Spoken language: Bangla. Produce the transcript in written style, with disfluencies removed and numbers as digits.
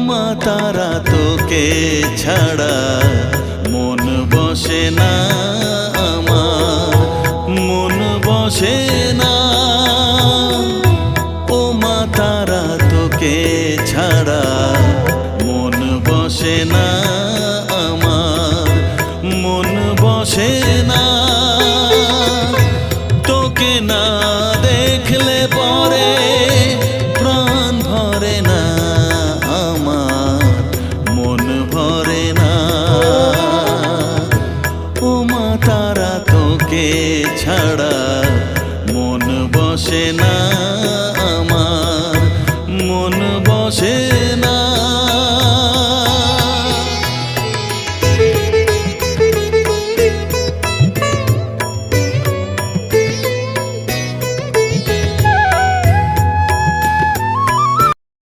মা তারা তোকে ছাড়া মন বসে না আমার, মন বসে না। ও মা তারা তোকে ছাড়া মন বসে না আমার, মন বসে না। তোকে না দেখলে পরে প্রাণ ভরে না আমার, মন ভরে না। ও মা তারা তোকে ছাড়া মন বসে না আমার, মন বসে